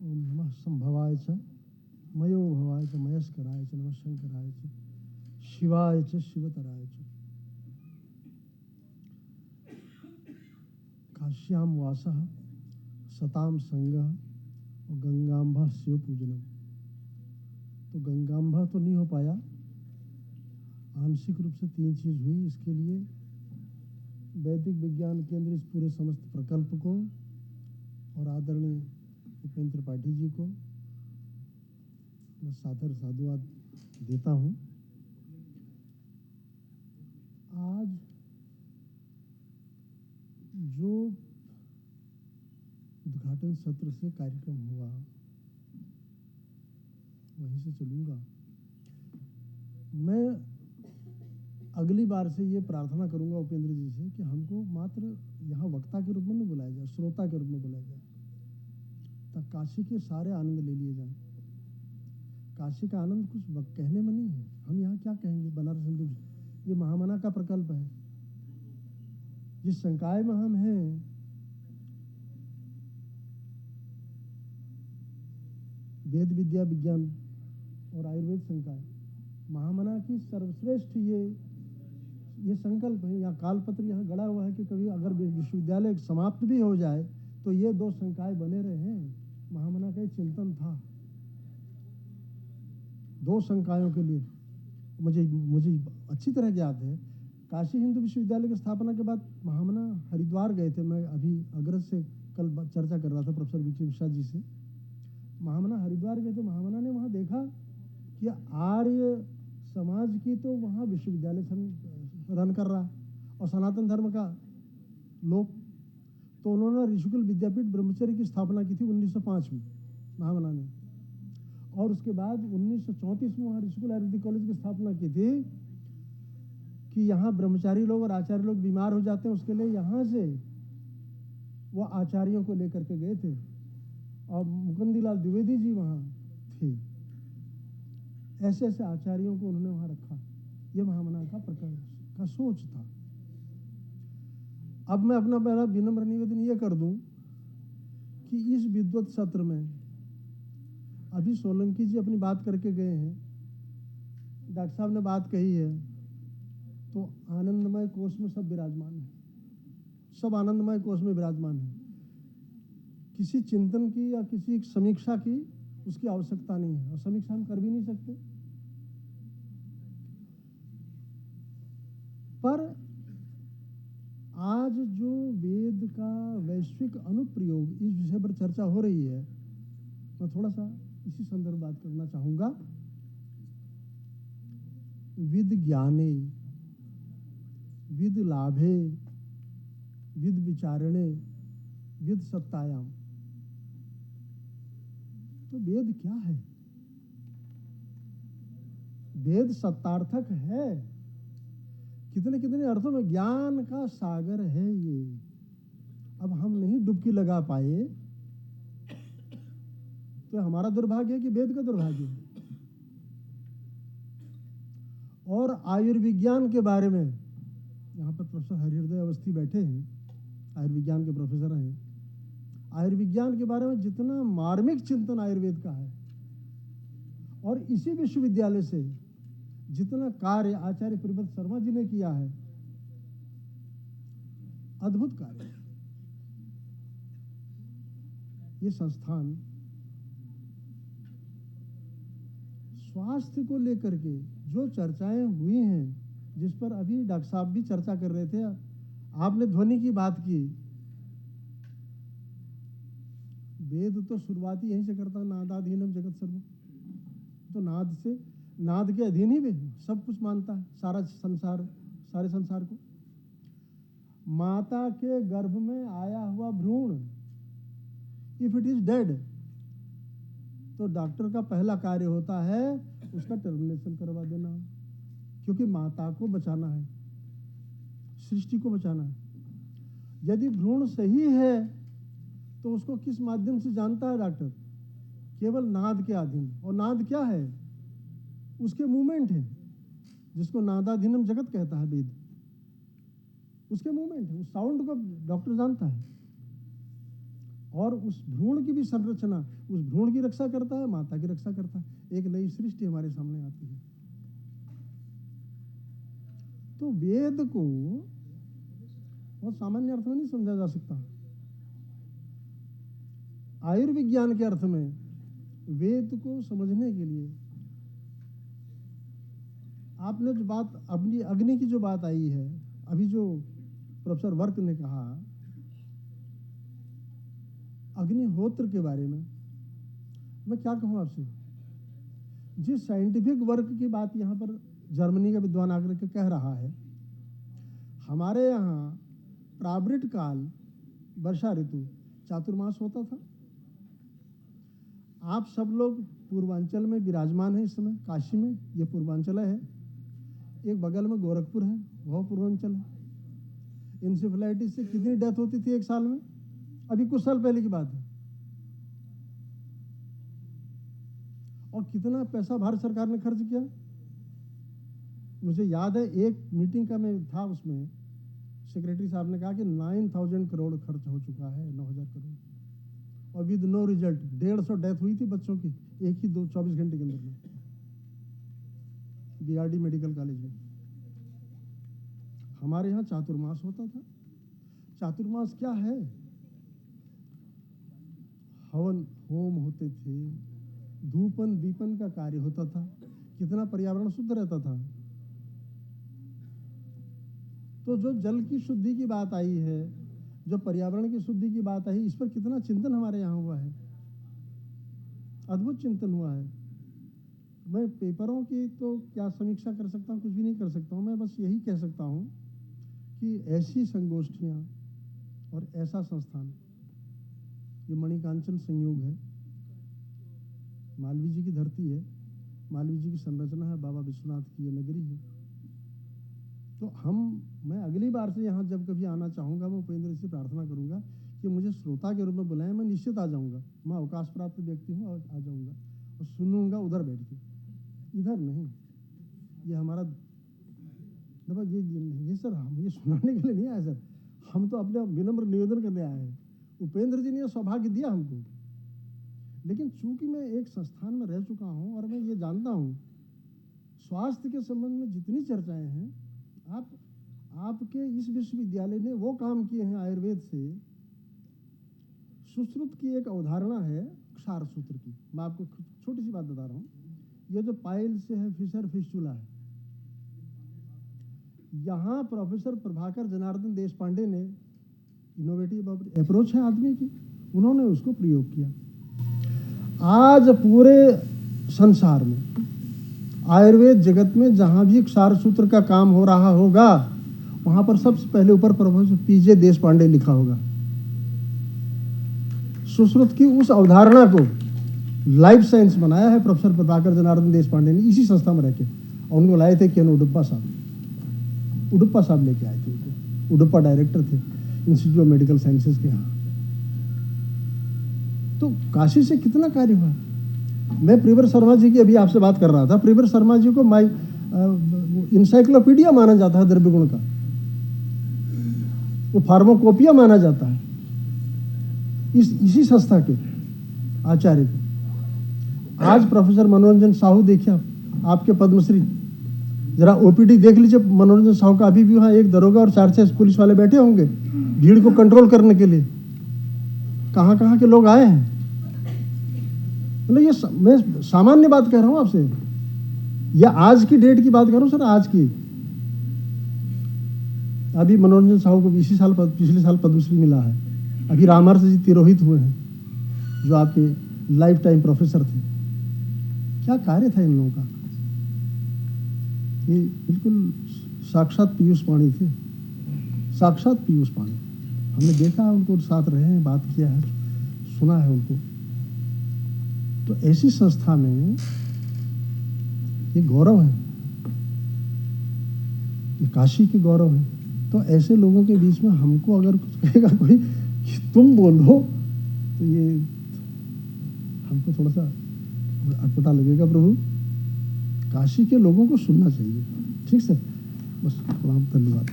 ओम नमः संभवाय च मयो भवाय च मयस्कराय च नमः शंकराय च शिवाय च शिवतराय च। काश्यां वासः सताम संगः और गंगाम्भा शिव पूजनम। तो गंगाम्भा तो नहीं हो पाया, आंशिक रूप से 3 चीज हुई। इसके लिए वैदिक विज्ञान केंद्र इस पूरे समस्त प्रकल्प को और आदरणीय उपेंद्र त्रिपाठी जी को मैं सादर साधुवाद देता हूँ। आज जो उद्घाटन सत्र से कार्यक्रम हुआ वहीं से चलूंगा। मैं अगली बार से ये प्रार्थना करूंगा उपेंद्र जी से कि हमको मात्र यहाँ वक्ता के रूप में नहीं बुलाया जाए, श्रोता के रूप में बुलाया जाए, तब काशी के सारे आनंद ले लिए जाएं। काशी का आनंद कुछ कहने में नहीं है, हम यहाँ क्या कहेंगे। बनारस हिंदू ये महामना का प्रकल्प है। जिस संकाय में हम हैं, वेद विद्या विज्ञान और आयुर्वेद संकाय, महामना की सर्वश्रेष्ठ ये संकल्प है। यहाँ कालपत्र यहाँ गड़ा हुआ है कि कभी अगर विश्वविद्यालय समाप्त भी हो जाए तो ये 2 संकाय बने रहे। महामना का चिंतन था 2 संकायों के लिए। मुझे अच्छी तरह याद है, काशी हिंदू विश्वविद्यालय की स्थापना के बाद महामना हरिद्वार गए थे। मैं अभी अग्रज से कल चर्चा कर रहा था प्रोफेसर विजय मिश्रा जी से। महामना हरिद्वार गए थे। महामना ने वहाँ देखा कि आर्य समाज की तो वहाँ विश्वविद्यालय रन कर रहा और सनातन धर्म का लोक। तो उन्होंने ऋषिकुल विद्यापीठ ब्रह्मचर्य की स्थापना की थी 1905 में महामना ने, और उसके बाद 1934 में वहाँ ऋषिकुल आयुर्वेदिक कॉलेज की स्थापना की थी कि यहाँ ब्रह्मचारी लोग और आचार्य लोग बीमार हो जाते हैं, उसके लिए यहाँ से वो आचार्यों को लेकर के गए थे और मुकुंदीलाल द्विवेदी जी वहाँ थे। ऐसे ऐसे आचार्यों को उन्होंने वहाँ रखा। ये महामना का प्रकल्प का सोच था। अब मैं अपना पहला विनम्र निवेदन ये कर दूं कि इस विद्वत सत्र में अभी सोलंकी जी अपनी बात करके गए हैं, डॉक्टर साहब ने बात कही है, तो आनंदमय कोष में सब विराजमान है, सब आनंदमय कोष में विराजमान है। किसी चिंतन की या किसी समीक्षा की उसकी आवश्यकता नहीं है, और समीक्षा हम कर भी नहीं सकते। पर आज जो वेद का वैश्विक अनुप्रयोग इस विषय पर चर्चा हो रही है, मैं थोड़ा सा इसी संदर्भ बात करना चाहूंगा। विद ज्ञाने विद लाभे विद विचारणे विद सत्तायाम। तो वेद क्या है? वेद सत्तार्थक है। कितने कितने अर्थों में ज्ञान का सागर है ये। अब हम नहीं डुबकी लगा पाए तो हमारा दुर्भाग्य है कि वेद का दुर्भाग्य है। और आयुर्विज्ञान के बारे में यहाँ पर प्रोफेसर हरिहृदय अवस्थी बैठे हैं, आयुर्विज्ञान के प्रोफेसर हैं। आयुर्विज्ञान के बारे में जितना मार्मिक चिंतन आयुर्वेद का है, और इसी विश्वविद्यालय से जितना कार्य आचार्य प्रियव्रत शर्मा जी ने किया है, अद्भुत कार्य। ये संस्थान स्वास्थ्य को लेकर के जो चर्चाएं हुई हैं, जिस पर अभी डॉक्टर साहब भी चर्चा कर रहे थे, आपने ध्वनि की बात की। वेद तो शुरुआती यहीं से करता, नादाधीनम जगत सर्वम। तो नाद के अधीन ही वे सब कुछ मानता है, सारा संसार, सारे संसार को। माता के गर्भ में आया हुआ भ्रूण इफ इट इज डेड, तो डॉक्टर का पहला कार्य होता है उसका टर्मिनेशन करवा देना, क्योंकि माता को बचाना है, सृष्टि को बचाना है। यदि भ्रूण सही है तो उसको किस माध्यम से जानता है डॉक्टर? केवल नाद के अधीन। और नाद क्या है? उसके मूवमेंट है, जिसको नादाधीनम जगत कहता है वेद। उसके मूवमेंट है, उस साउंड को डॉक्टर जानता है। और उस भ्रूण की भी संरचना, उस भ्रूण की रक्षा करता है, माता की रक्षा करता है। एक नई सृष्टि हमारे सामने आती है। तो वेद को बहुत सामान्य अर्थ में नहीं समझा जा सकता। आयुर्विज्ञान के अर्थ में वेद को समझने के लिए आपने जो बात अग्नि की जो बात आई है, अभी जो प्रोफेसर वर्क ने कहा अग्निहोत्र के बारे में, मैं क्या कहूं आपसे। जिस साइंटिफिक वर्क की बात यहाँ पर जर्मनी का विद्वान आकर के कह रहा है, हमारे यहाँ प्रावृत काल वर्षा ऋतु चातुर्मास होता था। आप सब लोग पूर्वांचल में विराजमान है इस समय, काशी में, ये पूर्वांचल है। एक बगल में गोरखपुर है, वह पूर्वांचल है। इंसेफेलाइटिस से कितनी डेथ होती थी एक साल में? अभी कुछ साल पहले की बात है। और कितना पैसा भारत सरकार ने खर्च किया? मुझे याद है एक मीटिंग का मैं था, उसमें सेक्रेटरी साहब ने कहा कि 9,000 करोड़ खर्च हो चुका है, 9,000 करोड़, और विद नो रिजल्ट। 150 डेथ हुई थी बच्चों की एक ही 24 घंटे के अंदर में, बीआरडी मेडिकल कॉलेज में। हमारे यहाँ चातुर्मास होता था। चातुर्मास क्या है? हवन होम होते थे, धूपन दीपन का कार्य होता था, कितना पर्यावरण शुद्ध रहता था। तो जो जल की शुद्धि की बात आई है, जो पर्यावरण की शुद्धि की बात आई, इस पर कितना चिंतन हमारे यहाँ हुआ है, अद्भुत चिंतन हुआ है। मैं पेपरों की तो क्या समीक्षा कर सकता हूँ, कुछ भी नहीं कर सकता हूँ। मैं बस यही कह सकता हूँ कि ऐसी संगोष्ठियाँ और ऐसा संस्थान, ये मणिकांचन संयोग है, मालवीय जी की धरती है, मालवीय जी की संरचना है, बाबा विश्वनाथ की ये नगरी है। तो मैं अगली बार से यहाँ जब कभी आना चाहूँगा, मैं उपेंद्र जी से प्रार्थना करूँगा कि मुझे श्रोता के रूप में बुलाएं। मैं निश्चित आ जाऊँगा, मैं अवकाश प्राप्त व्यक्ति हूँ, और आ जाऊँगा और सुनूंगा उधर बैठ के, इधर नहीं। ये हमारा ये सर, हम ये सुनाने के लिए नहीं आए सर, हम तो अपने विनम्र निवेदन करने आए हैं। उपेंद्र जी ने सौभाग्य दिया हमको, लेकिन चूंकि मैं एक संस्थान में रह चुका हूँ और मैं ये जानता हूँ स्वास्थ्य के संबंध में जितनी चर्चाएं हैं, आपके इस विश्वविद्यालय ने वो काम किए हैं आयुर्वेद से। सुश्रुत की एक अवधारणा है क्षार सूत्र की, मैं आपको छोटी सी बात बता रहा हूँ। ये जो पाइल से है, फिशर फिस्टुला है, यहाँ प्रोफेसर प्रभाकर जनार्दन देशपांडे ने, इनोवेटिव अप्रोच है आदमी की, उन्होंने उसको प्रयोग किया। आज पूरे संसार में, आयुर्वेद जगत में जहाँ भी क्षार सूत्र का काम हो रहा होगा, वहाँ पर सबसे पहले ऊपर प्रोफेसर पीजे देशपांडे लिखा होगा। सुश्रुत की उस अवधारणा को लाइफ साइंस बनाया है प्रोफेसर प्रभाकर जनार्दन देशपांडे ने, इसी संस्था में रहकर। और उनको लाए थे केन उडुप्पा साहब लेके आए थे उनको। उडुप्पा डायरेक्टर थे इंस्टीट्यूट ऑफ मेडिकल साइंसेज के यहाँ। तो काशी से कितना कार्य हुआ। मैं प्रिवर शर्मा जी की अभी आपसे बात कर रहा था। प्रिवर शर्मा जी को इंसाइक्लोपीडिया माना जाता है द्रव्य गुण का, वो फार्माकोपिया माना जाता है इसी संस्था के आचार्य को। आज प्रोफेसर मनोरंजन साहू देखिए, आपके पद्मश्री, जरा ओपीडी देख लीजिए मनोरंजन साहू का। अभी भी वहाँ एक दरोगा और 4-6 पुलिस वाले बैठे होंगे भीड़ को कंट्रोल करने के लिए। कहाँ कहाँ के लोग आए हैं। मतलब ये मैं सामान्य बात कह रहा हूँ आपसे, या आज की डेट की बात कर रहा हूँ सर, आज की। अभी मनोरंजन साहू को पिछले साल पद्मश्री मिला है। अभी रामहर्ष जी तिरोहित हुए हैं, जो आपके लाइफ टाइम प्रोफेसर थे। क्या कार्य था इन लोगों का। ये बिल्कुल साक्षात पीयूष पाणी थे, साक्षात पीयूष पाणी। हमने देखा उनको, साथ रहे हैं, बात किया है, सुना है उनको। तो ऐसी संस्था में ये गौरव है, ये काशी के गौरव है। तो ऐसे लोगों के बीच में हमको अगर कुछ कहेगा कोई कि तुम बोलो, तो ये हमको थोड़ा सा अटपटा लगेगा। प्रभु, काशी के लोगों को सुनना चाहिए। ठीक सर, बस प्रणाम, धन्यवाद।